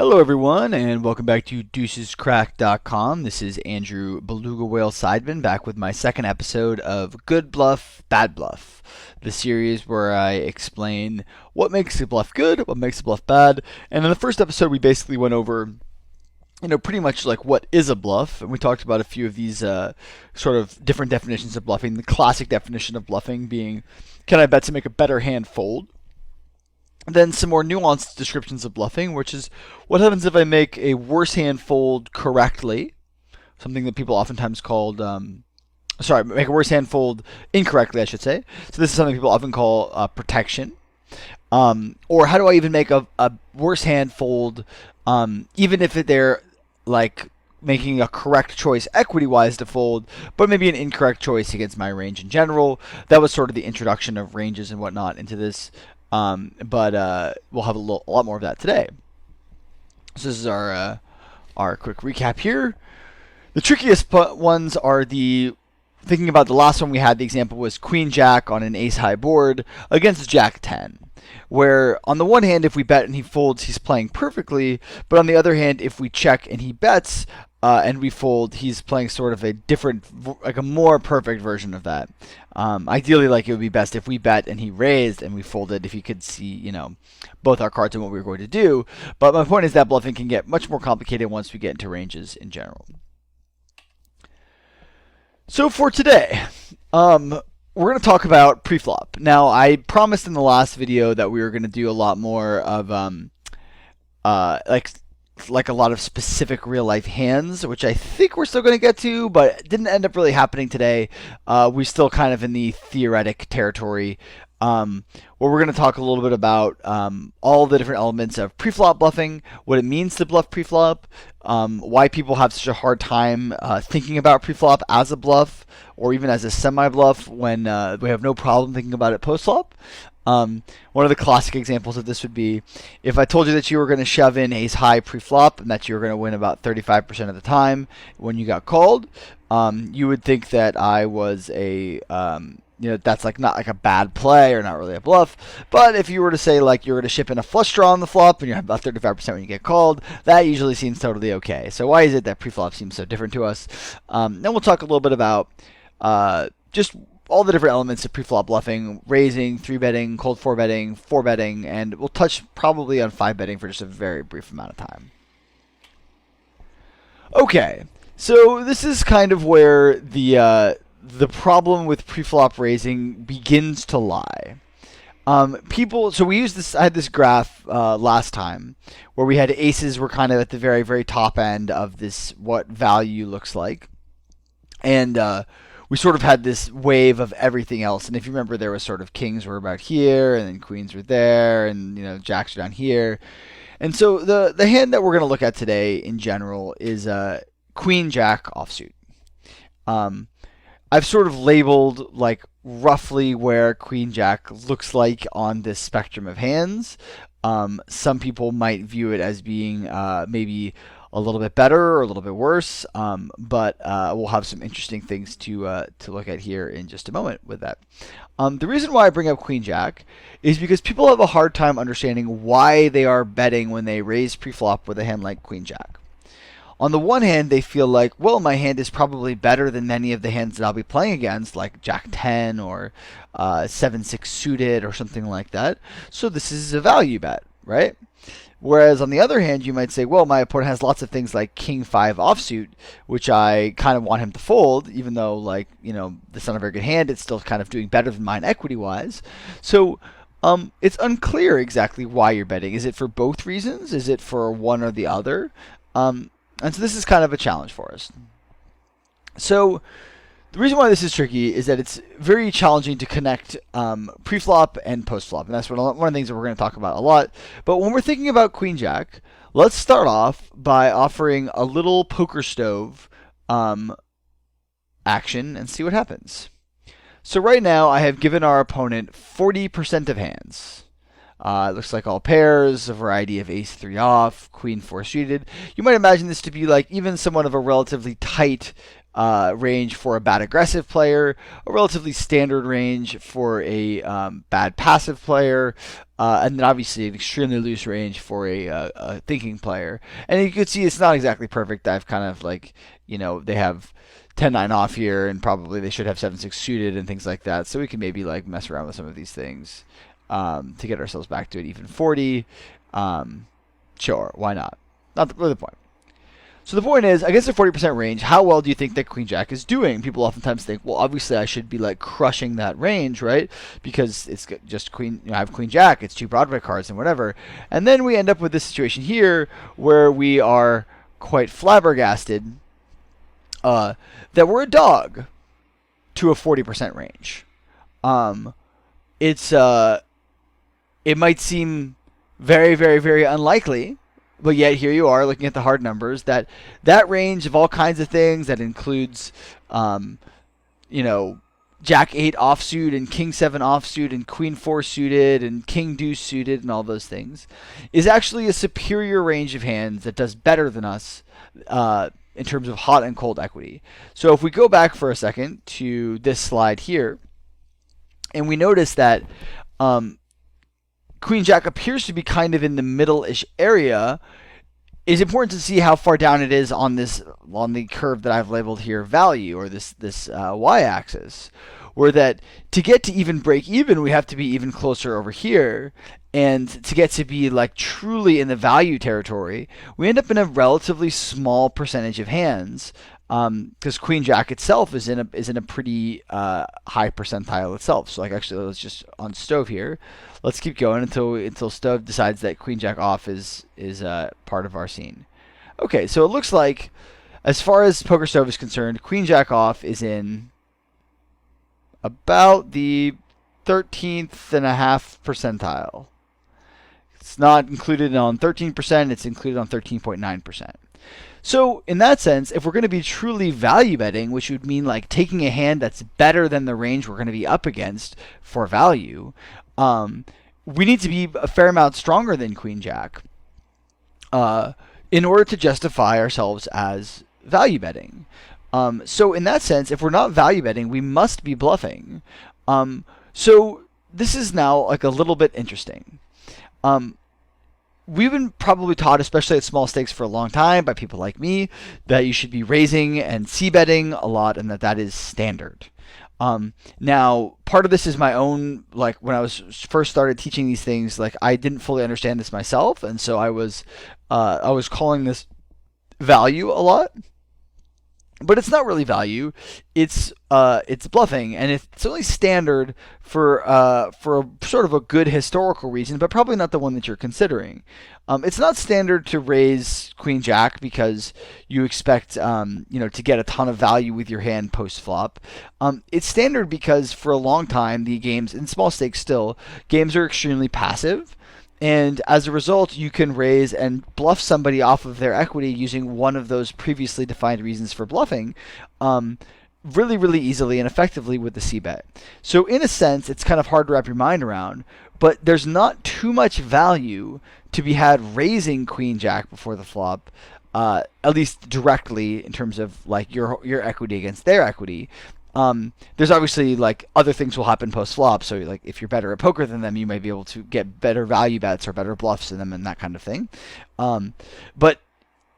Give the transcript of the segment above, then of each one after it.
Hello everyone and welcome back to DeucesCracked.com. This is Andrew BalugaWhale Sideman back with my second episode of Good Bluff, Bad Bluff, the series where I explain what makes a bluff good, what makes a bluff bad. And in the first episode we basically went over pretty much like what is a bluff, and we talked about a few of these sort of different definitions of bluffing. The classic definition of bluffing being, can I bet to make a better hand fold? Then some more nuanced descriptions of bluffing, which is what happens if I make a worse hand fold correctly, something that people oftentimes called, make a worse hand fold incorrectly, I should say. So this is something people often call protection. Or how do I even make a worse hand fold, even if they're like making a correct choice equity-wise to fold, but maybe an incorrect choice against my range in general. That was sort of the introduction of ranges and whatnot into this. But we'll have a lot more of that today. So this is our quick recap here. The trickiest ones are thinking about the last one we had. The example was Queen Jack on an ace high board against Jack 10, where on the one hand, if we bet and he folds, he's playing perfectly, but on the other hand, if we check and he bets and we fold, he's playing sort of a different, like a more perfect version of that. Ideally, like it would be best if we bet and he raised and we folded, if he could see, both our cards and what we were going to do. But my point is that bluffing can get much more complicated once we get into ranges in general. So for today, we're going to talk about preflop. Now, I promised in the last video that we were going to do a lot more of like a lot of specific real life hands, which I think we're still going to get to, but didn't end up really happening today. We're still kind of in the theoretic territory, where we're going to talk a little bit about all the different elements of preflop bluffing, what it means to bluff preflop, why people have such a hard time thinking about preflop as a bluff or even as a semi-bluff when we have no problem thinking about it post-flop. One of the classic examples of this would be if I told you that you were going to shove in ace high preflop and that you were going to win about 35% of the time when you got called, you would think that I was a that's like not like a bad play or not really a bluff. But if you were to say like you're going to ship in a flush draw on the flop and you have about 35% when you get called, that usually seems totally okay. So why is it that preflop seems so different to us? Then we'll talk a little bit about just all the different elements of preflop bluffing: raising, 3-betting, cold 4-betting, 4-betting, and we'll touch probably on 5-betting for just a very brief amount of time. Okay, so this is kind of where the problem with preflop raising begins to lie. So we used this. I had this graph last time where we had aces were kind of at the very, very top end of this what value looks like, and we sort of had this wave of everything else. And if you remember, there was sort of kings were about here, and then queens were there, and jacks are down here. And so the hand that we're going to look at today in general is Queen Jack offsuit. I've sort of labeled like roughly where Queen Jack looks like on this spectrum of hands. Some people might view it as being maybe a little bit better or a little bit worse, but we'll have some interesting things to look at here in just a moment with that. The reason why I bring up Queen Jack is because people have a hard time understanding why they are betting when they raise preflop with a hand like Queen Jack. On the one hand, they feel like, well, my hand is probably better than many of the hands that I'll be playing against, like Jack 10 or 7-6 suited or something like that. So this is a value bet, right? Whereas on the other hand, you might say, well, my opponent has lots of things like King 5 offsuit, which I kind of want him to fold, even though, like, that's not a very good hand. It's still kind of doing better than mine equity-wise. So it's unclear exactly why you're betting. Is it for both reasons? Is it for one or the other? And so this is kind of a challenge for us. So the reason why this is tricky is that it's very challenging to connect preflop and postflop. And that's one of the things that we're going to talk about a lot. But when we're thinking about Queen Jack, let's start off by offering a little poker stove action and see what happens. So right now I have given our opponent 40% of hands. It looks like all pairs, a variety of ace 3 off, queen 4 suited. You might imagine this to be like even somewhat of a relatively tight range for a bad aggressive player, a relatively standard range for a bad passive player, and then obviously an extremely loose range for a thinking player. And you can see it's not exactly perfect. I've kind of like, they have 10-9 off here, and probably they should have 7-6 suited and things like that. So we can maybe like mess around with some of these things to get ourselves back to an even 40. Sure, why not? Not really the point. So the point is, against a 40% range, how well do you think that Queen Jack is doing? People oftentimes think, well, obviously I should be like crushing that range, right? Because it's just Queen, I have Queen Jack, it's 2 Broadway cards and whatever. And then we end up with this situation here where we are quite flabbergasted that we're a dog to a 40% range. It might seem very, very, very unlikely, but yet here you are looking at the hard numbers, that range of all kinds of things that includes, Jack 8 offsuit and King 7 offsuit and Queen 4 suited and King Deuce suited and all those things, is actually a superior range of hands that does better than us in terms of hot and cold equity. So if we go back for a second to this slide here, and we notice that Queen Jack appears to be kind of in the middle-ish area, it's important to see how far down it is on the curve that I've labeled here value, or this y-axis, where that to get to even break even, we have to be even closer over here. And to get to be like truly in the value territory, we end up in a relatively small percentage of hands, because Queen Jack itself is in a pretty high percentile itself. So like, actually, let's just on Stove here. Let's keep going until Stove decides that Queen Jack off is part of our scene. Okay, so it looks like, as far as Poker Stove is concerned, Queen Jack off is in about the 13th and a half percentile. It's not included on 13%, it's included on 13.9%. So in that sense, if we're going to be truly value betting, which would mean like taking a hand that's better than the range we're going to be up against for value, we need to be a fair amount stronger than Queen Jack in order to justify ourselves as value betting. So in that sense, if we're not value betting, we must be bluffing. So this is now like a little bit interesting. We've been probably taught, especially at small stakes for a long time by people like me, that you should be raising and c-betting a lot, and that is standard. Now, part of this is my own, like when I was first started teaching these things, like I didn't fully understand this myself, and so I was calling this value a lot. But it's not really value; it's bluffing, and it's only standard for a sort of a good historical reason, but probably not the one that you're considering. It's not standard to raise Queen Jack because you expect to get a ton of value with your hand post flop. It's standard because for a long time the games in small stakes games are extremely passive. And as a result, you can raise and bluff somebody off of their equity using one of those previously defined reasons for bluffing really, really easily and effectively with the c-bet. So in a sense, it's kind of hard to wrap your mind around, but there's not too much value to be had raising Queen Jack before the flop, at least directly in terms of like your equity against their equity. There's obviously like other things will happen post flop. So like if you're better at poker than them, you might be able to get better value bets or better bluffs in them and that kind of thing. But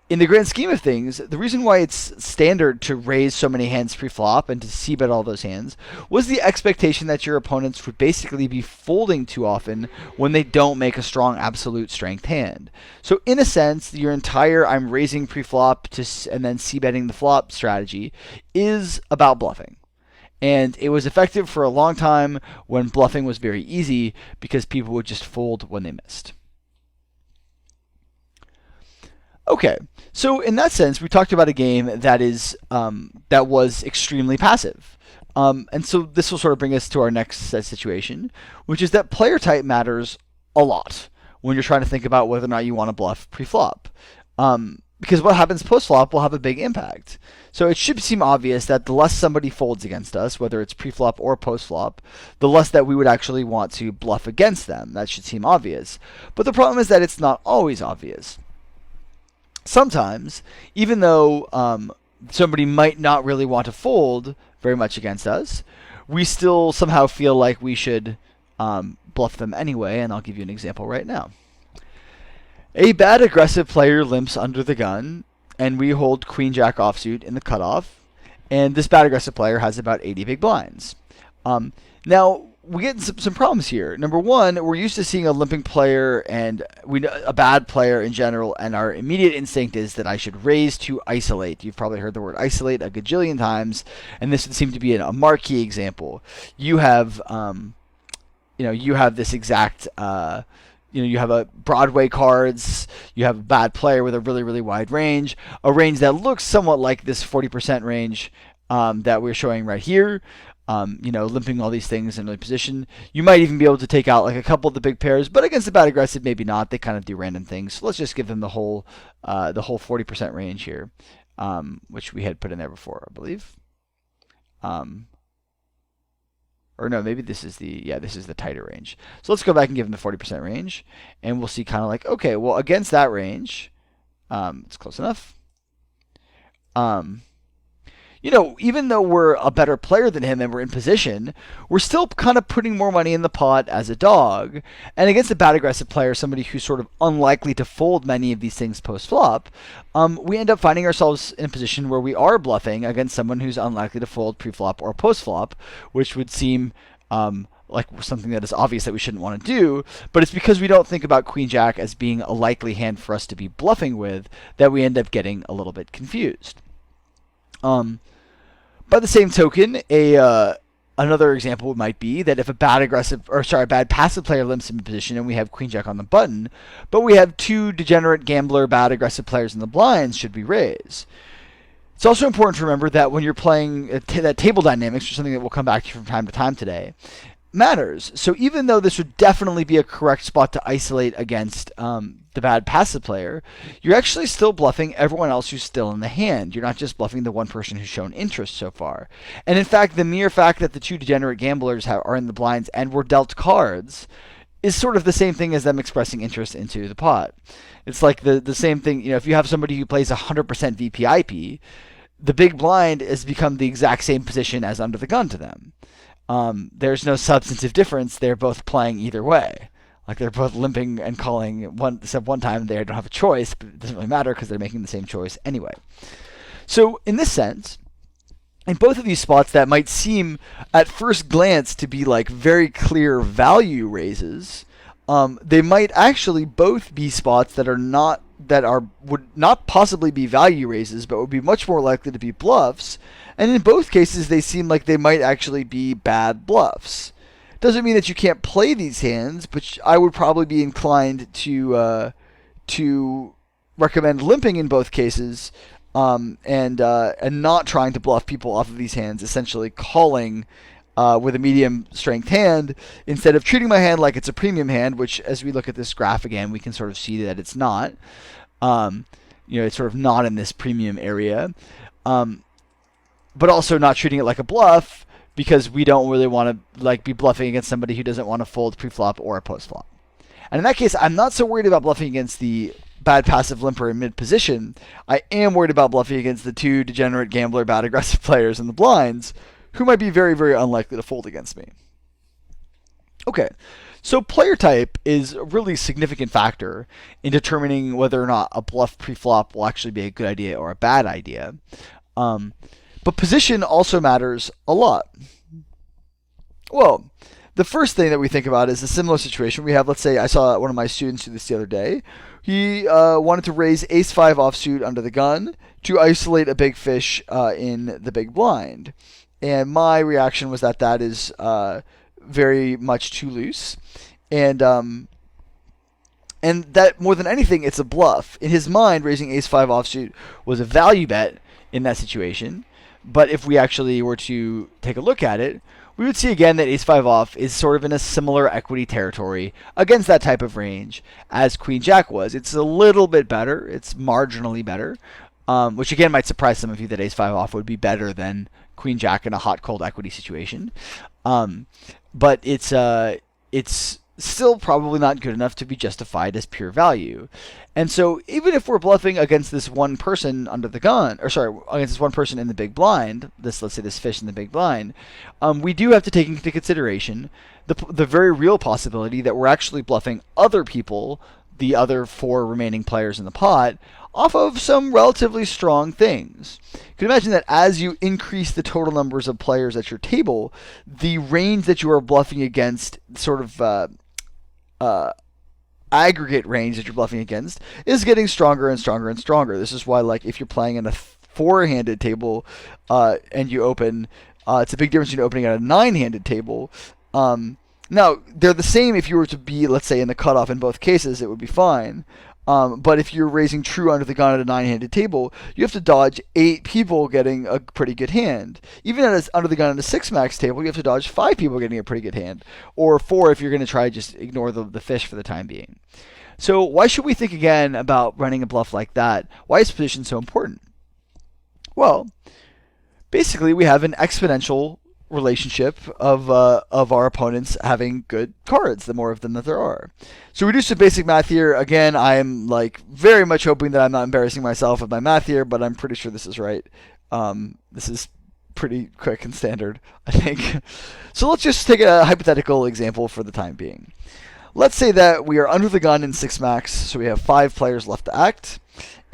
in the grand scheme of things, the reason why it's standard to raise so many hands pre-flop and to c-bet all those hands was the expectation that your opponents would basically be folding too often when they don't make a strong absolute strength hand. So in a sense, your entire I'm raising pre-flop and then c-betting the flop strategy is about bluffing. And it was effective for a long time when bluffing was very easy because people would just fold when they missed. Okay, so in that sense, we talked about a game that was extremely passive. And so this will sort of bring us to our next situation, which is that player type matters a lot when you're trying to think about whether or not you want to bluff pre-flop. Because what happens post-flop will have a big impact. So it should seem obvious that the less somebody folds against us, whether it's pre-flop or post-flop, the less that we would actually want to bluff against them. That should seem obvious. But the problem is that it's not always obvious. Sometimes, even though somebody might not really want to fold very much against us, we still somehow feel like we should bluff them anyway, and I'll give you an example right now. A bad aggressive player limps under the gun, and we hold Queen Jack offsuit in the cutoff, and this bad aggressive player has about 80 big blinds. Now, we get some problems here. Number one, we're used to seeing a limping player and a bad player in general, and our immediate instinct is that I should raise to isolate. You've probably heard the word isolate a gajillion times, and this would seem to be a marquee example. You have, you have this exact, you have a Broadway cards, you have a bad player with a really, really wide range, a range that looks somewhat like this 40% range that we're showing right here. Limping all these things in early position. You might even be able to take out like a couple of the big pairs, but against the bad aggressive, maybe not. They kind of do random things. So let's just give them the whole 40% range here, which we had put in there before, I believe. Or no, maybe this is the tighter range. So let's go back and give them the 40% range, and we'll see kind of like, okay, well, against that range, it's close enough. Even though we're a better player than him and we're in position, we're still kind of putting more money in the pot as a dog. And against a bad aggressive player, somebody who's sort of unlikely to fold many of these things post-flop, we end up finding ourselves in a position where we are bluffing against someone who's unlikely to fold pre-flop or post-flop, which would seem like something that is obvious that we shouldn't want to do, but it's because we don't think about Queen Jack as being a likely hand for us to be bluffing with that we end up getting a little bit confused. By the same token, another example might be that if a bad passive player limps in position and we have Queen Jack on the button, but we have two degenerate gambler bad aggressive players in the blinds, should we raise? It's also important to remember that when you're playing that table dynamics, which is something that we'll come back to from time to time today, matters. So even though this would definitely be a correct spot to isolate against the bad passive player, you're actually still bluffing everyone else who's still in the hand. You're not just bluffing the one person who's shown interest so far. And in fact, the mere fact that the two degenerate gamblers are in the blinds and were dealt cards is sort of the same thing as them expressing interest into the pot. It's like the same thing, if you have somebody who plays 100% VPIP, the big blind has become the exact same position as under the gun to them. There's no substantive difference. They're both playing either way. Like they're both limping and calling except one time they don't have a choice, but it doesn't really matter because they're making the same choice anyway. So in this sense, in both of these spots that might seem at first glance to be like very clear value raises, they might actually both be spots that would not possibly be value raises, but would be much more likely to be bluffs. And in both cases, they seem like they might actually be bad bluffs. Doesn't mean that you can't play these hands, but I would probably be inclined to recommend limping in both cases, and not trying to bluff people off of these hands. Essentially, calling with a medium strength hand instead of treating my hand like it's a premium hand, which, as we look at this graph again, we can sort of see that it's not. It's sort of not in this premium area, but also not treating it like a bluff, because we don't really want to be bluffing against somebody who doesn't want to fold pre-flop or post-flop. And in that case, I'm not so worried about bluffing against the bad passive limper in mid-position. I am worried about bluffing against the two degenerate gambler bad aggressive players in the blinds, who might be very, very unlikely to fold against me. Okay, so player type is a really significant factor in determining whether or not a bluff pre-flop will actually be a good idea or a bad idea. But position also matters a lot. Well, the first thing that we think about is a similar situation. We have, let's say, I saw one of my students do this the other day. He wanted to raise ace-5 offsuit under the gun to isolate a big fish in the big blind. And my reaction was that is very much too loose. And that, more than anything, it's a bluff. In his mind, raising ace-5 offsuit was a value bet in that situation. But if we actually were to take a look at it, we would see again that ace-5 off is sort of in a similar equity territory against that type of range as Queen Jack was. It's a little bit better. It's marginally better, which again might surprise some of you that ace-5 off would be better than Queen Jack in a hot-cold equity situation. But it's still probably not good enough to be justified as pure value. And so even if we're bluffing against this one person under the gun, or sorry, against this one person in the big blind, let's say this fish in the big blind, we do have to take into consideration the very real possibility that we're actually bluffing other people, the other 4 remaining players in the pot, off of some relatively strong things. You can imagine that as you increase the total numbers of players at your table, the range that you are bluffing against, sort of aggregate range that you're bluffing against, is getting stronger and stronger and stronger. This is why, like, if you're playing in a 4-handed table and you open, it's a big difference between opening at a 9-handed table. Now, they're the same if you were to be, let's say, in the cutoff in both cases, it would be fine. But if you're raising true under the gun at a 9-handed table, you have to dodge 8 people getting a pretty good hand. Even at under the gun at a 6-max table, you have to dodge 5 people getting a pretty good hand. Or 4 if you're going to try to just ignore the fish for the time being. So why should we think again about running a bluff like that? Why is position so important? Well, basically we have an exponential relationship of our opponents having good cards, the more of them that there are. So we do some basic math here. Again, I'm like very much hoping that I'm not embarrassing myself with my math here, but I'm pretty sure this is right. This is pretty quick and standard, I think. So let's just take a hypothetical example for the time being. Let's say that we are under the gun in 6-max, so we have 5 players left to act.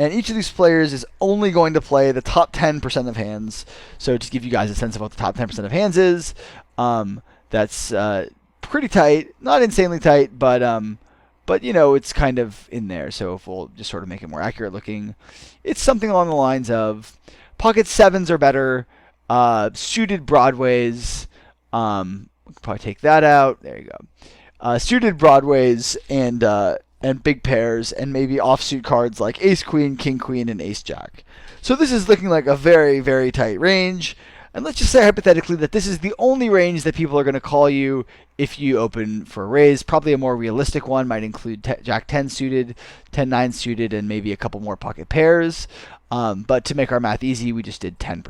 And each of these players is only going to play the top 10% of hands. So to give you guys a sense of what the top 10% of hands is, that's pretty tight. Not insanely tight, but you know, it's kind of in there. So if we'll just sort of make it more accurate looking, it's something along the lines of pocket 7s are better, suited broadways. We can probably take that out. There you go. Suited broadways and big pairs, and maybe offsuit cards like ace queen, king queen, and ace jack. So this is looking like a very, very tight range. And let's just say hypothetically that this is the only range that people are going to call you if you open for a raise. Probably a more realistic one might include jack 10 suited, 10-9 suited, and maybe a couple more pocket pairs. But to make our math easy, we just did 10%.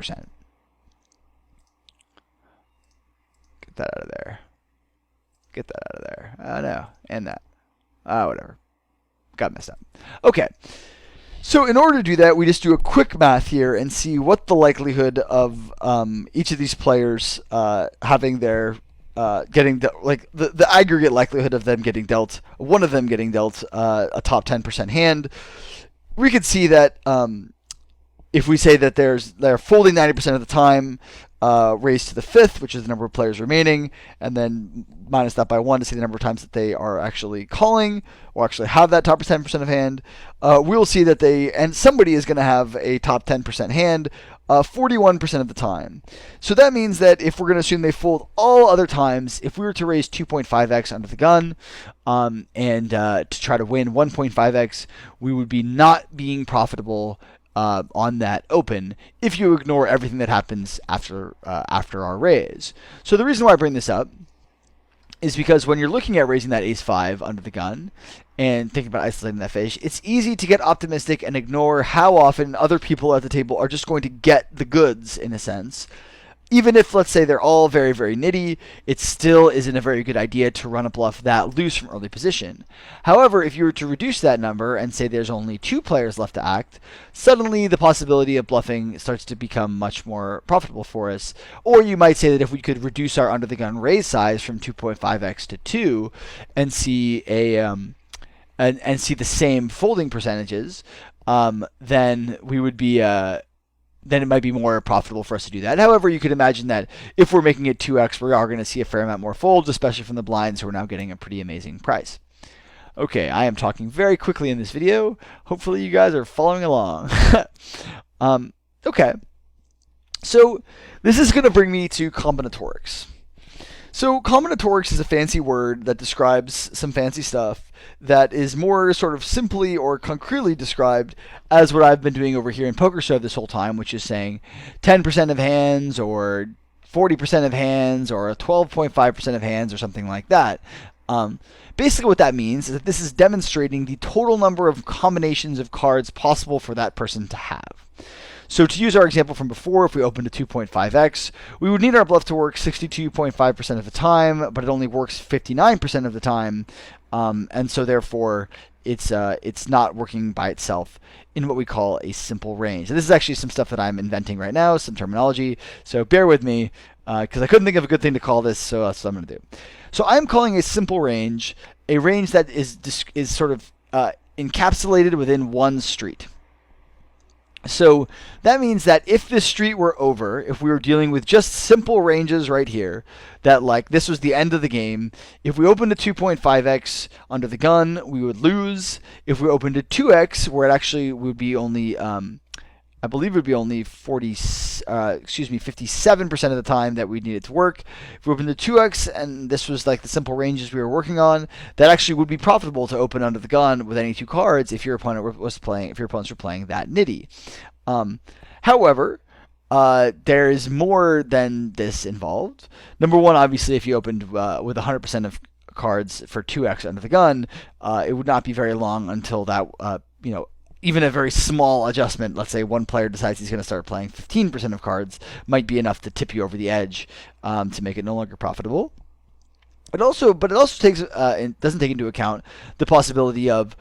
Get that out of there. Get that out of there. Oh no, and that. Whatever. Got messed up. Okay. So in order to do that, we just do a quick math here and see what the likelihood of each of these players having their getting the aggregate likelihood of them getting dealt, one of them getting dealt a top 10% hand. We could see that if we say that they're folding 90% of the time, raised to the 5th, which is the number of players remaining, and then minus that by 1 to see the number of times that they are actually calling or actually have that top 10% of hand, we'll see that somebody is going to have a top 10% hand 41% of the time. So that means that if we're going to assume they fold all other times, if we were to raise 2.5x under the gun and to try to win 1.5x, we would be not being profitable on that open if you ignore everything that happens after our raise. So the reason why I bring this up is because when you're looking at raising that ace-5 under the gun and thinking about isolating that fish, it's easy to get optimistic and ignore how often other people at the table are just going to get the goods, in a sense. Even if, let's say, they're all very, very nitty, it still isn't a very good idea to run a bluff that loose from early position. However, if you were to reduce that number and say there's only 2 players left to act, suddenly the possibility of bluffing starts to become much more profitable for us. Or you might say that if we could reduce our under-the-gun raise size from 2.5x to 2 and see and see the same folding percentages, then we would be then it might be more profitable for us to do that. However, you could imagine that if we're making it 2x, we are going to see a fair amount more folds, especially from the blinds who are now getting a pretty amazing price. Okay, I am talking very quickly in this video. Hopefully you guys are following along. Okay, so this is going to bring me to combinatorics. So combinatorics is a fancy word that describes some fancy stuff that is more sort of simply or concretely described as what I've been doing over here in Pokersavvy this whole time, which is saying 10% of hands or 40% of hands or 12.5% of hands or something like that. Basically what that means is that this is demonstrating the total number of combinations of cards possible for that person to have. So to use our example from before, if we opened to 2.5x, we would need our bluff to work 62.5% of the time, but it only works 59% of the time, and so therefore it's not working by itself in what we call a simple range. And this is actually some stuff that I'm inventing right now, some terminology, so bear with me, because I couldn't think of a good thing to call this, so that's what I'm going to do. So I'm calling a simple range a range that is sort of encapsulated within one street. So that means that if this street were over, if we were dealing with just simple ranges right here, that like this was the end of the game, if we opened to 2.5x under the gun, we would lose. If we opened to 2x, where it actually would be only, I believe it would be only 57% of the time that we need it to work. If we opened to 2x, and this was like the simple ranges we were working on, that actually would be profitable to open under the gun with any two cards if your opponent was playing, if your opponents were playing that nitty. However, there is more than this involved. Number one, obviously, if you opened with 100% of cards for 2x under the gun, it would not be very long until that, even a very small adjustment, let's say one player decides he's going to start playing 15% of cards, might be enough to tip you over the edge to make it no longer profitable. But it also doesn't take into account the possibility of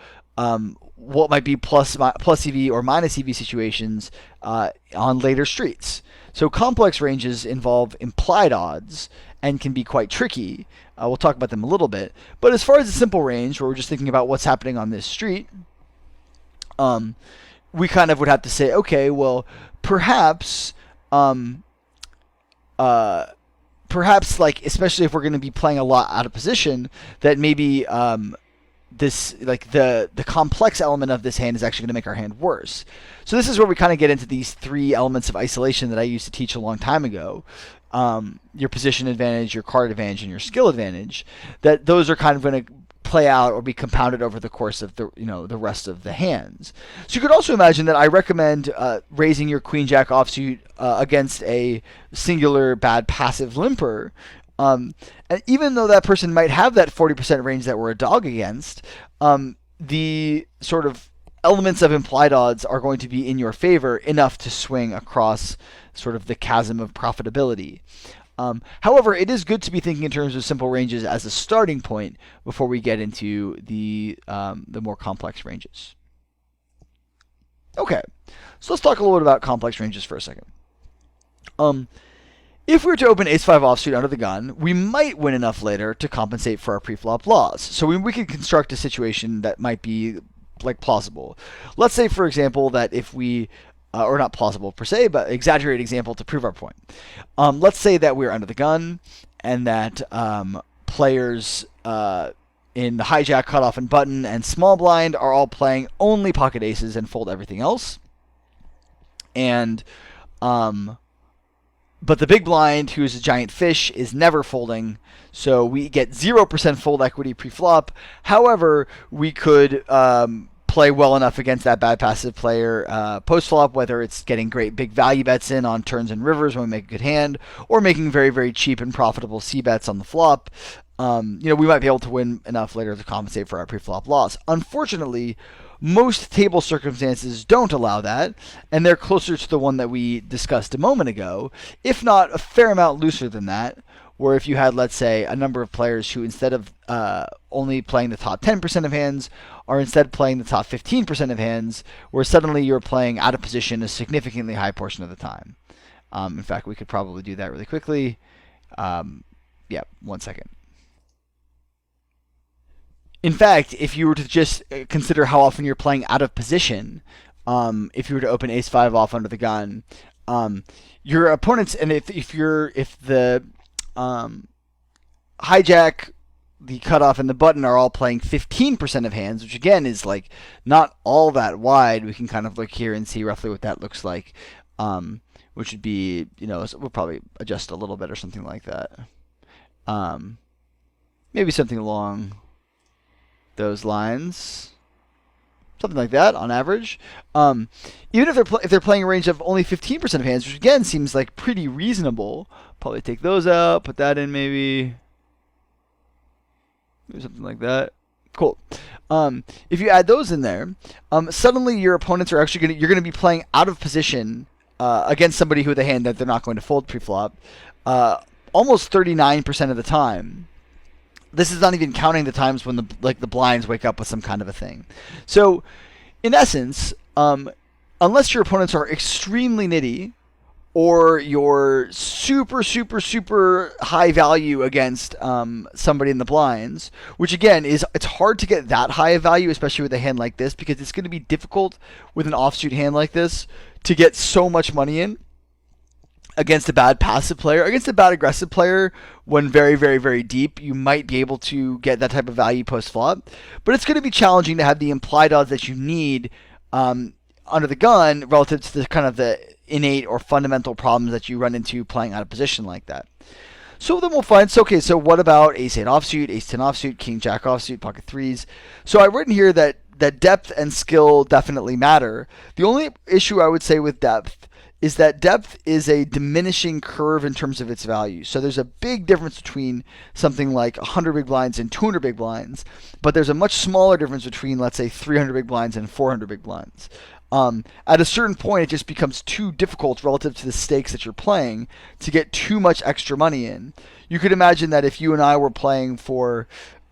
what might be plus EV or minus EV situations on later streets. So complex ranges involve implied odds and can be quite tricky. We'll talk about them a little bit. But as far as a simple range, where we're just thinking about what's happening on this street, we kind of would have to say, okay, well, perhaps like, especially if we're going to be playing a lot out of position, that maybe this, like the complex element of this hand is actually going to make our hand worse. So this is where we kind of get into these three elements of isolation that I used to teach a long time ago. Your position advantage, your card advantage, and your skill advantage. That those are kind of going to play out or be compounded over the course of the rest of the hands. So you could also imagine that I recommend raising your queen jack offsuit against a singular bad passive limper. And even though that person might have that 40% range that we're a dog against, the sort of elements of implied odds are going to be in your favor enough to swing across sort of the chasm of profitability. However, it is good to be thinking in terms of simple ranges as a starting point before we get into the more complex ranges. Okay, so let's talk a little bit about complex ranges for a second. If we were to open ace-5 offsuit under the gun, we might win enough later to compensate for our preflop loss. So we could construct a situation that might be like plausible. Let's say, for example, that if we or not plausible per se, but exaggerated example to prove our point. Let's say that we're under the gun and that players in the hijack, cutoff, and button and small blind are all playing only pocket aces and fold everything else. And but the big blind, who is a giant fish, is never folding, so we get 0% fold equity pre-flop. However, we could play well enough against that bad passive player post-flop, whether it's getting great big value bets in on turns and rivers when we make a good hand, or making very, very cheap and profitable C-bets on the flop. We might be able to win enough later to compensate for our pre-flop loss. Unfortunately, most table circumstances don't allow that, and they're closer to the one that we discussed a moment ago, if not a fair amount looser than that, where if you had, let's say, a number of players who instead of only playing the top 10% of hands, are instead playing the top 15% of hands, where suddenly you're playing out of position a significantly high portion of the time. In fact, we could probably do that really quickly. Yeah, 1 second. In fact, if you were to just consider how often you're playing out of position, if you were to open ace-5 off under the gun, your opponents, and if the hijack, the cutoff, and the button are all playing 15% of hands, which again is like not all that wide. We can kind of look here and see roughly what that looks like, which would be, we'll probably adjust a little bit or something like that. Maybe something along those lines, something like that on average. Even if they're playing a range of only 15% of hands, which again seems like pretty reasonable. Probably take those out, put that in maybe something like that. Cool. If you add those in there, suddenly your opponents are actually you're gonna be playing out of position against somebody with a hand that they're not going to fold preflop, almost 39% of the time. This is not even counting the times when the blinds wake up with some kind of a thing. So, in essence, unless your opponents are extremely nitty, or you're super, super, super high value against somebody in the blinds, which again it's hard to get that high of value, especially with a hand like this, because it's going to be difficult with an offsuit hand like this to get so much money in against a bad passive player. Against a bad aggressive player, when very, very, very deep, you might be able to get that type of value post-flop. But it's going to be challenging to have the implied odds that you need under the gun relative to the kind of the innate or fundamental problems that you run into playing out of position like that. So then we'll find, so what about ace-8 offsuit, ace-10 offsuit, king-jack offsuit, pocket threes? So I've written here that depth and skill definitely matter. The only issue I would say with depth is that depth is a diminishing curve in terms of its value. So there's a big difference between something like 100 big blinds and 200 big blinds, but there's a much smaller difference between, let's say, 300 big blinds and 400 big blinds. At a certain point, it just becomes too difficult relative to the stakes that you're playing to get too much extra money in. You could imagine that if you and I were playing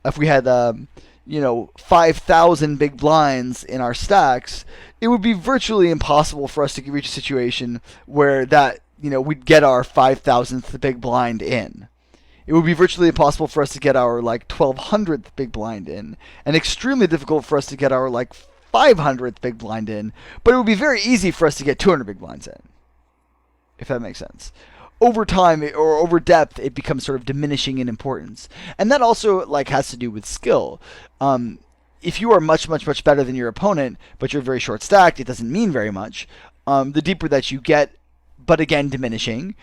if we had 5,000 big blinds in our stacks, it would be virtually impossible for us to reach a situation where we'd get our 5,000th big blind in. It would be virtually impossible for us to get our 1,200th big blind in, and extremely difficult for us to get our 500th big blind in, but it would be very easy for us to get 200 big blinds in, if that makes sense. Over time, or over depth, it becomes sort of diminishing in importance. And that also has to do with skill. If you are much, much, much better than your opponent, but you're very short stacked, it doesn't mean very much. The deeper that you get, but again diminishing,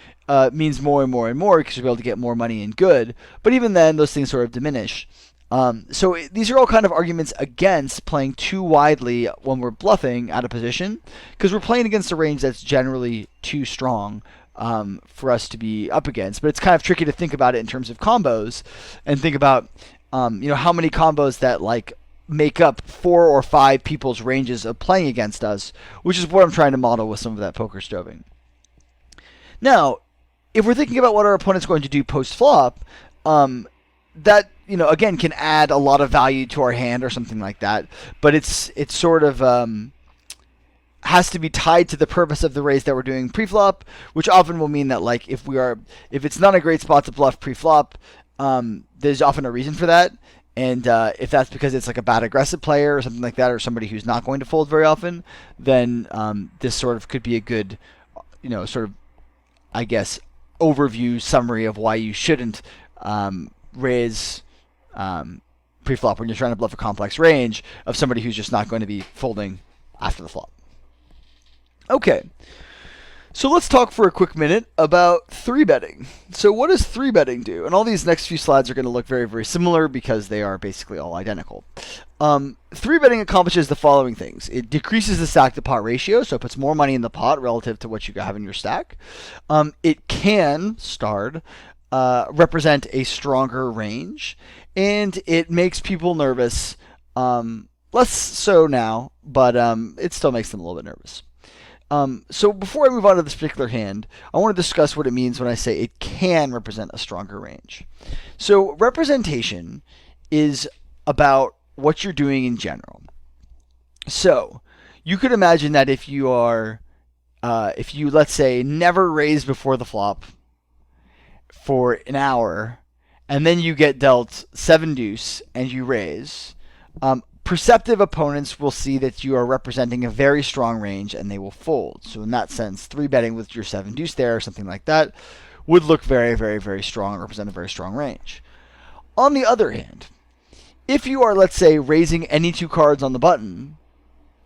means more and more and more, because you'll be able to get more money in good. But even then, those things sort of diminish. So these are all kind of arguments against playing too widely when we're bluffing out of position, because we're playing against a range that's generally too strong for us to be up against. But it's kind of tricky to think about it in terms of combos, and think about how many combos that make up 4 or 5 people's ranges of playing against us, which is what I'm trying to model with some of that poker stoving. Now, if we're thinking about what our opponent's going to do post-flop, that again can add a lot of value to our hand or something like that, but it's sort of has to be tied to the purpose of the raise that we're doing pre-flop, which often will mean that if it's not a great spot to bluff pre-flop, there's often a reason for that. And if that's because it's a bad aggressive player or something like that, or somebody who's not going to fold very often, then this sort of could be a good, sort of, I guess, overview summary of why you shouldn't raise pre-flop when you're trying to bluff a complex range of somebody who's just not going to be folding after the flop. Okay, so let's talk for a quick minute about 3-betting. So what does 3-betting do? And all these next few slides are going to look very, very similar because they are basically all identical. 3-betting accomplishes the following things. It decreases the stack to pot ratio, so it puts more money in the pot relative to what you have in your stack. It can, represent a stronger range, and it makes people nervous. Less so now, but it still makes them a little bit nervous. So before I move on to this particular hand, I want to discuss what it means when I say it can represent a stronger range. So representation is about what you're doing in general. So you could imagine that if you let's say never raise before the flop for an hour, and then you get dealt 7 deuce and you raise, perceptive opponents will see that you are representing a very strong range and they will fold. So in that sense, 3-betting with your 7 deuce there or something like that would look very, very, very strong, represent a very strong range. On the other hand, if you are, let's say, raising any 2 cards on the button,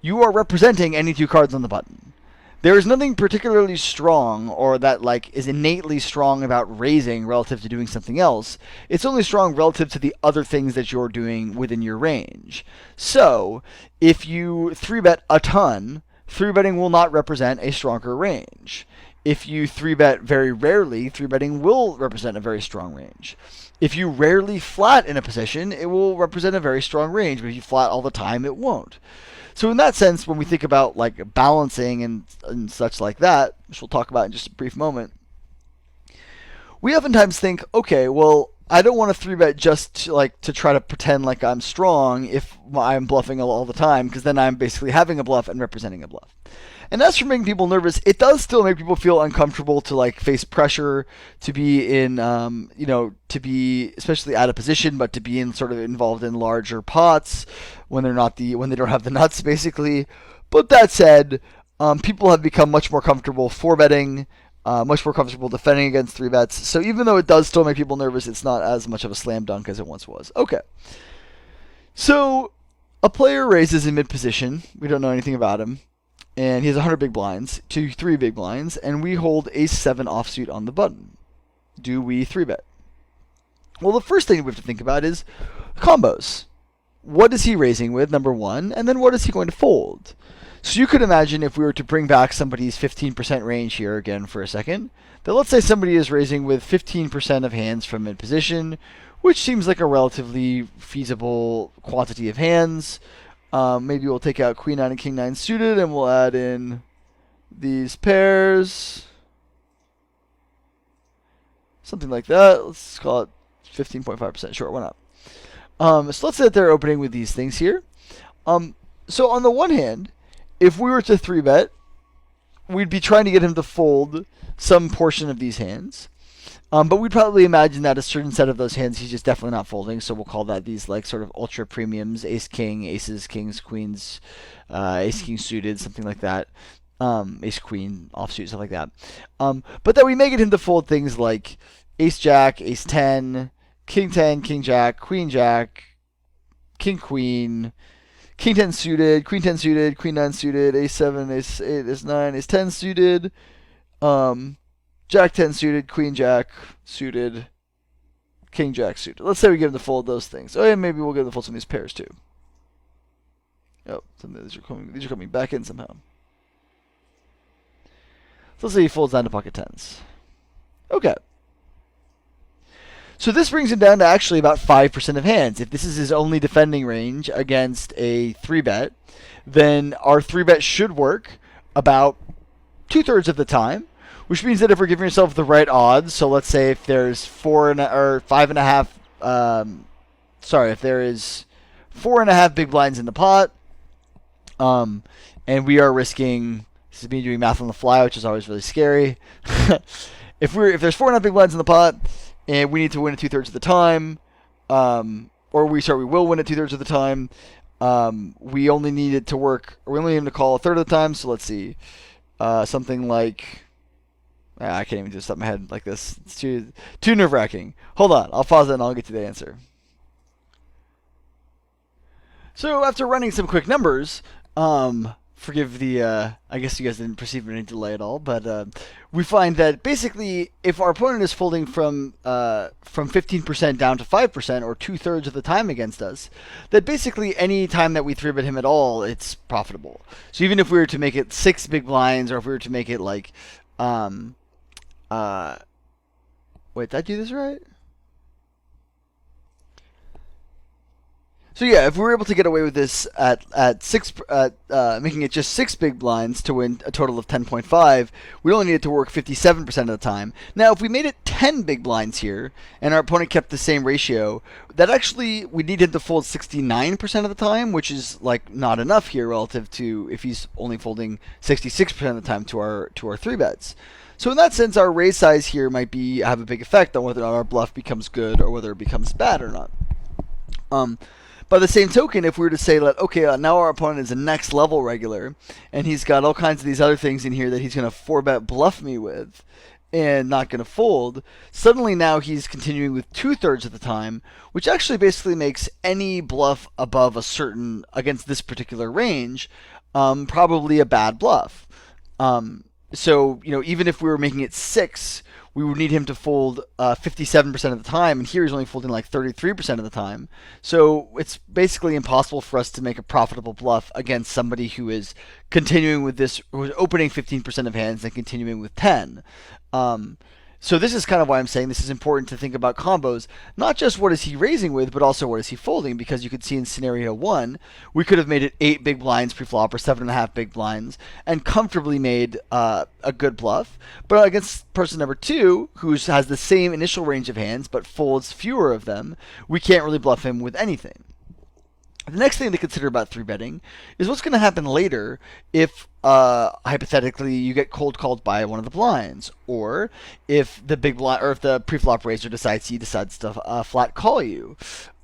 you are representing any 2 cards on the button. There is nothing particularly strong or that is innately strong about raising relative to doing something else. It's only strong relative to the other things that you're doing within your range. So if you 3-bet a ton, 3-betting will not represent a stronger range. If you 3-bet very rarely, 3-betting will represent a very strong range. If you rarely flat in a position, it will represent a very strong range, but if you flat all the time, it won't. So in that sense, when we think about like balancing and such like that, which we'll talk about in just a brief moment, we oftentimes think, okay, well, I don't want to 3-bet just to try to pretend like I'm strong if I'm bluffing all the time, because then I'm basically having a bluff and representing a bluff. And as for making people nervous, it does still make people feel uncomfortable to like face pressure, to be in, to be especially out of position, but to be in sort of involved in larger pots when they don't have the nuts, basically. But that said, people have become much more comfortable 4-betting, much more comfortable defending against 3-bets. So even though it does still make people nervous, it's not as much of a slam dunk as it once was. Okay. So a player raises in mid position. We don't know anything about him. And he has 100 big blinds to 3 big blinds, and we hold ace-7 offsuit on the button. Do we 3-bet? Well, the first thing we have to think about is combos. What is he raising with, number one, and then what is he going to fold? So you could imagine if we were to bring back somebody's 15% range here again for a second, that let's say somebody is raising with 15% of hands from mid position, which seems like a relatively feasible quantity of hands. Maybe we'll take out Queen 9 and King 9 suited, and we'll add in these pairs. Something like that. Let's call it 15.5%. Sure, why not? So let's say that they're opening with these things here. So on the one hand, if we were to 3-bet, we'd be trying to get him to fold some portion of these hands. But we'd probably imagine that a certain set of those hands he's just definitely not folding, so we'll call that these like sort of ultra premiums, ace king, aces, kings, queens, ace king suited, something like that, ace queen offsuit, stuff like that. But then we may get him to fold things like ace jack, ace 10, king 10, king jack, queen jack, king queen, king 10 suited, queen 10 suited, queen 9 suited, ace 7, ace 8, ace 9, ace 10 suited, Jack 10 suited, Queen Jack suited, King Jack suited. Let's say we get him to fold those things. Oh yeah, maybe we'll get him to fold some of these pairs too. Oh, these are coming back in somehow. So let's say he folds down to pocket 10s. Okay. So this brings him down to actually about 5% of hands. If this is his only defending range against a 3-bet, then our 3-bet should work about 2/3 of the time. Which means that if we're giving yourself the right odds, so let's say if there's 5.5, if there is 4.5 big blinds in the pot, and we are risking, this is me doing math on the fly, which is always really scary. If there's 4.5 big blinds in the pot, and we need to win it 2/3 of the time, we will win it 2/3 of the time. We only need it to work, or we only need him to call 1/3 of the time. So let's see, something like. I can't even do stuff in my head like this. It's too nerve-wracking. Hold on. I'll pause it and I'll get to the answer. So after running some quick numbers, forgive the, I guess you guys didn't perceive any delay at all, but we find that basically if our opponent is folding from 15% down to 5%, or 2/3 of the time against us, that basically any time that we 3-bet him at all, it's profitable. So even if we were to make it 6 big blinds, or if we were to make it like, wait, did I do this right? So yeah, if we were able to get away with this at making it just 6 big blinds to win a total of 10.5, we only needed to work 57% of the time. Now, if we made it 10 big blinds here, and our opponent kept the same ratio, that actually we needed to fold 69% of the time, which is like not enough here relative to if he's only folding 66% of the time to our 3-bets. So in that sense, our raise size here might have a big effect on whether or not our bluff becomes good or whether it becomes bad or not. By the same token, if we were to say that, okay, now our opponent is a next level regular, and he's got all kinds of these other things in here that he's going to 4-bet bluff me with, and not going to fold, suddenly now he's continuing with 2/3 of the time, which actually basically makes any bluff above a certain, against this particular range, probably a bad bluff. So, even if we were making it 6, we would need him to fold 57% of the time, and here he's only folding like 33% of the time. So it's basically impossible for us to make a profitable bluff against somebody who is continuing with this, who is opening 15% of hands and continuing with 10. So this is kind of why I'm saying this is important to think about combos, not just what is he raising with, but also what is he folding, because you could see in scenario 1, we could have made it 8 big blinds pre-flop or 7.5 big blinds and comfortably made a good bluff. But against person number 2, who has the same initial range of hands but folds fewer of them, we can't really bluff him with anything. The next thing to consider about 3-betting is what's going to happen later if, hypothetically, you get cold called by one of the blinds, or if the big blind or if the pre-flop raiser decides to flat call you.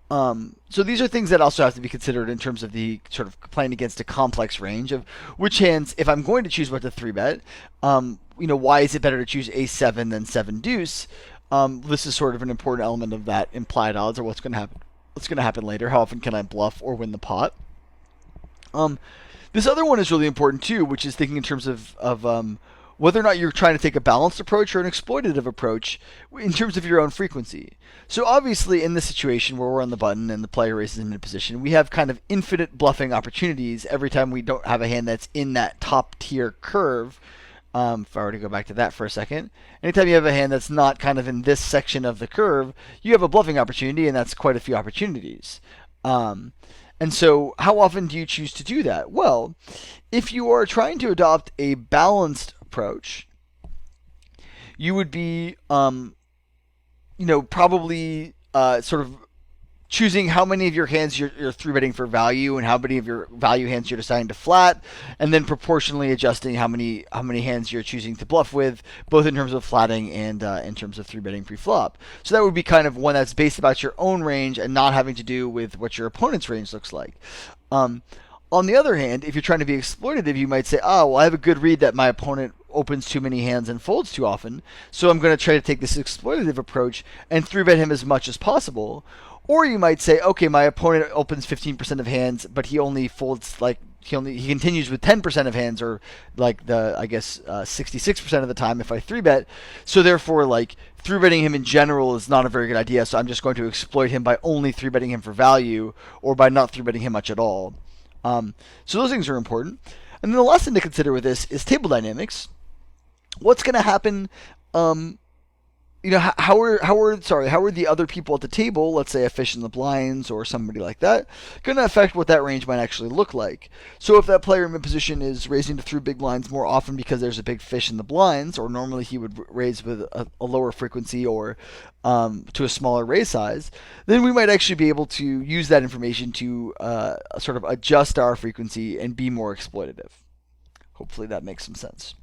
So these are things that also have to be considered in terms of the sort of playing against a complex range of which hands, if I'm going to choose what to 3-bet, why is it better to choose ace-7 than 7-deuce? This is sort of an important element of that implied odds, or what's going to happen. What's going to happen later? How often can I bluff or win the pot? This other one is really important too, which is thinking in terms of whether or not you're trying to take a balanced approach or an exploitative approach in terms of your own frequency. So obviously in this situation where we're on the button and the player raises in a position, we have kind of infinite bluffing opportunities every time we don't have a hand that's in that top tier curve. If I were to go back to that for a second, anytime you have a hand that's not kind of in this section of the curve, you have a bluffing opportunity, and that's quite a few opportunities. And so how often do you choose to do that? Well, if you are trying to adopt a balanced approach, you would be, probably sort of choosing how many of your hands you're 3-betting for value and how many of your value hands you're deciding to flat, and then proportionally adjusting how many hands you're choosing to bluff with, both in terms of flatting and in terms of 3-betting pre-flop. So that would be kind of one that's based about your own range and not having to do with what your opponent's range looks like. On the other hand, if you're trying to be exploitative, you might say, well, I have a good read that my opponent opens too many hands and folds too often, so I'm going to try to take this exploitative approach and 3-bet him as much as possible. Or you might say, okay, my opponent opens 15% of hands, but he only folds he continues with 10% of hands, or 66% of the time if I 3-bet. So therefore, 3-betting him in general is not a very good idea. So I'm just going to exploit him by only 3-betting him for value, or by not 3-betting him much at all. So those things are important. And then the last thing to consider with this is table dynamics. What's going to happen? How are the other people at the table, let's say a fish in the blinds or somebody like that, going to affect what that range might actually look like? So if that player in mid-position is raising to 3 big blinds more often because there's a big fish in the blinds, or normally he would raise with a lower frequency or to a smaller raise size, then we might actually be able to use that information to sort of adjust our frequency and be more exploitative. Hopefully that makes some sense.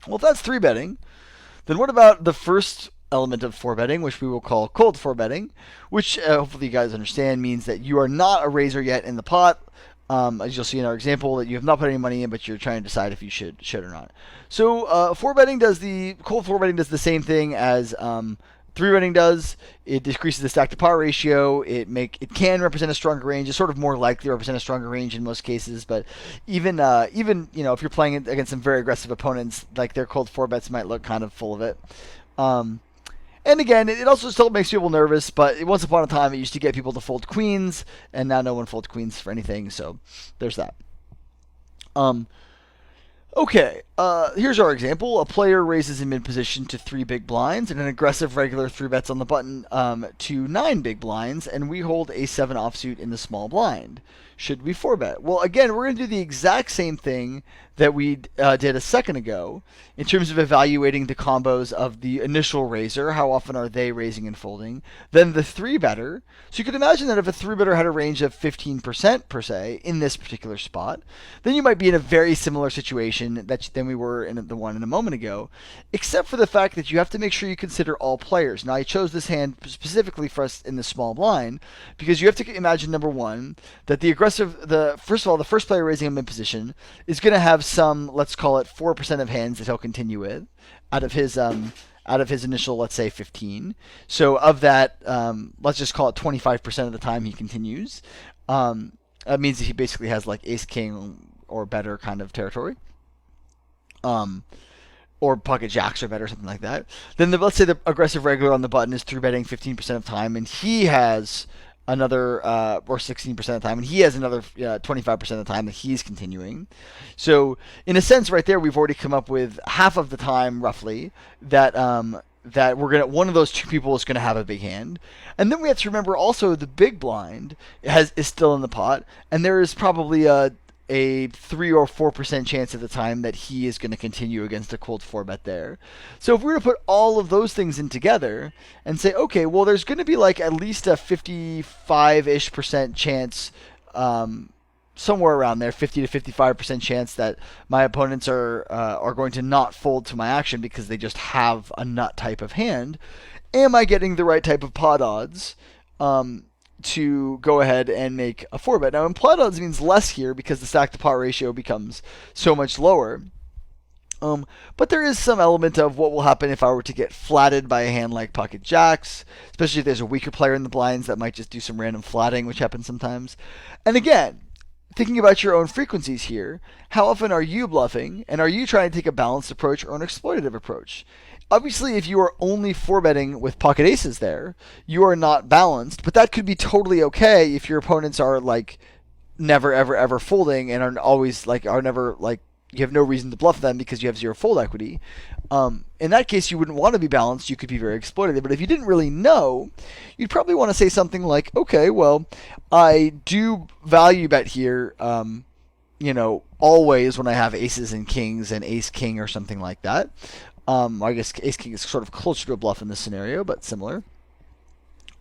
Well, if that's 3-betting, then what about the first element of 4-betting, which we will call cold 4-betting, which hopefully you guys understand means that you are not a raiser yet in the pot. As you'll see in our example, that you have not put any money in, but you're trying to decide if you should or not. So cold 4-betting does the same thing as 3-betting does. It decreases the stack to par ratio. It can represent a stronger range. It's sort of more likely to represent a stronger range in most cases. But even if you're playing against some very aggressive opponents, their cold 4-bets might look kind of full of it. And again, it also still makes people nervous. But once upon a time, it used to get people to fold queens, and now no one folds queens for anything. So there's that. Okay, here's our example. A player raises in mid-position to 3 big blinds, and an aggressive regular 3-bets on the button to 9 big blinds, and we hold a7 offsuit in the small blind. Should we 4-bet? Well, again, we're going to do the exact same thing that we did a second ago in terms of evaluating the combos of the initial raiser. How often are they raising and folding? Then the 3-better. So you could imagine that if a 3-better had a range of 15% per se in this particular spot, then you might be in a very similar situation than we were in the one in a moment ago, except for the fact that you have to make sure you consider all players. Now, I chose this hand specifically for us in the small blind because you have to imagine, number one, that the first player raising in mid-position is going to have some, let's call it 4% of hands that he'll continue with out of his initial, let's say 15. So of that, let's just call it 25% of the time he continues. That means that he basically has ace king or better kind of territory. or pocket jacks are better, something like that. Then let's say the aggressive regular on the button is 3-betting 15% of the time, and he has another, or 16% of the time, and he has another 25% of the time that he's continuing. So in a sense, right there, we've already come up with half of the time, roughly, that that one of those two people is gonna have a big hand. And then we have to remember also the big blind is still in the pot, and there is probably a 3 or 4% chance at the time that he is going to continue against a cold 4-bet there. So if we were to put all of those things in together and say, okay, well, there's going to be like at least a 55-ish% chance, somewhere around there, 50 to 55% chance that my opponents are going to not fold to my action because they just have a nut type of hand. Am I getting the right type of pot odds? To go ahead and make a 4-bet. Now, implied odds means less here because the stack to pot ratio becomes so much lower. But there is some element of what will happen if I were to get flatted by a hand like pocket jacks, especially if there's a weaker player in the blinds that might just do some random flatting, which happens sometimes. And again, thinking about your own frequencies here, how often are you bluffing, and are you trying to take a balanced approach or an exploitative approach? Obviously, if you are only 4-betting with pocket aces there, you are not balanced, but that could be totally okay if your opponents are like never ever ever folding and are always like are never like you have no reason to bluff them because you have 0 fold equity. In that case, you wouldn't want to be balanced. You could be very exploitative. But if you didn't really know, you'd probably want to say something like, okay, well, I do value bet here, always when I have aces and kings and ace king or something like that. I guess ace king is sort of closer to a bluff in this scenario, but similar.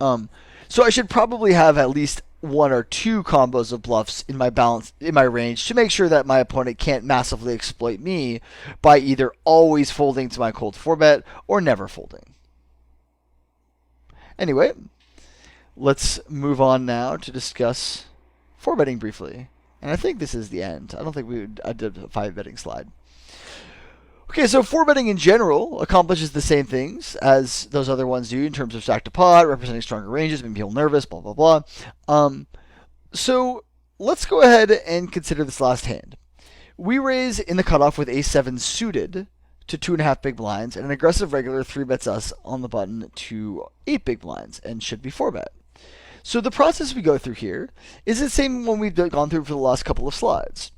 So I should probably have at least 1 or 2 combos of bluffs in my range to make sure that my opponent can't massively exploit me by either always folding to my cold 4-bet or never folding. Anyway, let's move on now to discuss 4-betting briefly. And I think this is the end. I don't think I did a 5-betting slide. Okay, so 4-betting in general accomplishes the same things as those other ones do in terms of stack to pot, representing stronger ranges, making people nervous, blah, blah, blah. So let's go ahead and consider this last hand. We raise in the cutoff with ace-7 suited to 2.5 big blinds, and an aggressive regular 3-bets us on the button to 8 big blinds and should be 4-bet. So the process we go through here is the same one we've gone through for the last couple of slides.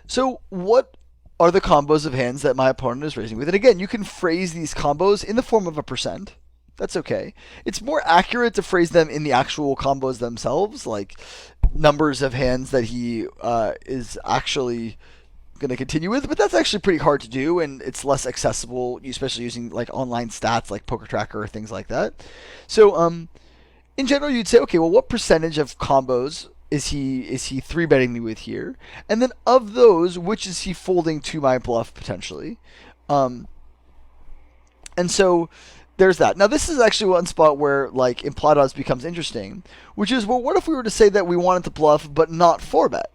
So what are the combos of hands that my opponent is raising with? And again, you can phrase these combos in the form of a percent. That's okay. It's more accurate to phrase them in the actual combos themselves, like numbers of hands that he is actually going to continue with, but that's actually pretty hard to do, and it's less accessible, especially using like online stats like Poker Tracker or things like that. So in general, you'd say, okay, well, what percentage of combos is he 3-betting me with here? And then of those, which is he folding to my bluff potentially? And so there's that. Now this is actually one spot where like implied odds becomes interesting, which is, well, what if we were to say that we wanted to bluff but not 4-bet?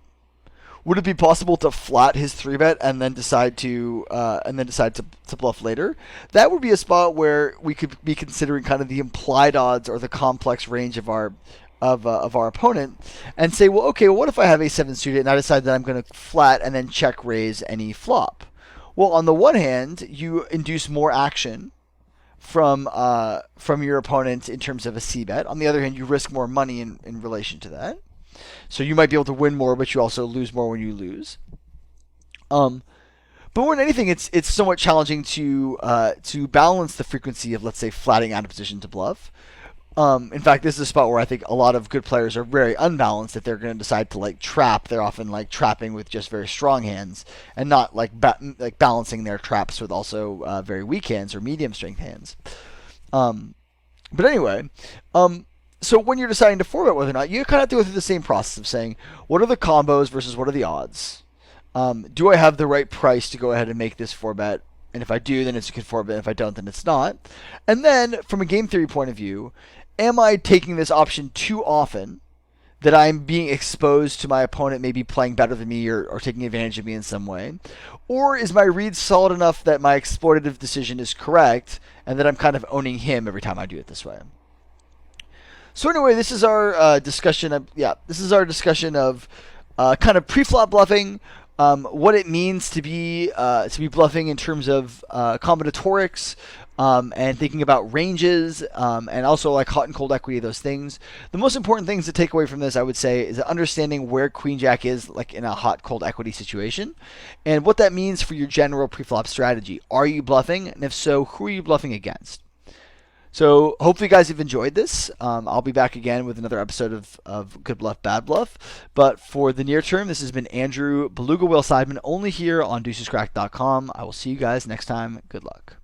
Would it be possible to flat his 3-bet and then decide to bluff later? That would be a spot where we could be considering kind of the implied odds or the complex range of our opponent, and say, well, okay, well, what if I have a 7 suited and I decide that I'm going to flat and then check raise any flop? Well, on the one hand, you induce more action from your opponent in terms of a c-bet. On the other hand, you risk more money in relation to that. So you might be able to win more, but you also lose more when you lose. But more than anything, it's somewhat challenging to balance the frequency of, let's say, flatting out of position to bluff. In fact, this is a spot where I think a lot of good players are very unbalanced. If they're going to decide to like trap, they're often like trapping with just very strong hands and not like balancing their traps with also very weak hands or medium strength hands. But anyway, so when you're deciding to 4-bet whether or not, you kind of have to go through the same process of saying, what are the combos versus what are the odds? Do I have the right price to go ahead and make this 4-bet? And if I do, then it's a good 4-bet. If I don't, then it's not. And then, from a game theory point of view, am I taking this option too often that I'm being exposed to my opponent maybe playing better than me or taking advantage of me in some way? Or is my read solid enough that my exploitative decision is correct and that I'm kind of owning him every time I do it this way? So anyway, this is our discussion of kind of pre-flop bluffing. what it means to be bluffing in terms of combinatorics, and thinking about ranges, and also like hot and cold equity, those things. The most important things to take away from this, I would say, is understanding where Queen Jack is like in a hot cold equity situation, and what that means for your general preflop strategy. Are you bluffing? And if so, who are you bluffing against? So hopefully you guys have enjoyed this. I'll be back again with another episode of Good Bluff, Bad Bluff. But for the near term, this has been Andrew BalugaWhale Sideman, only here on DeucesCracked.com. I will see you guys next time. Good luck.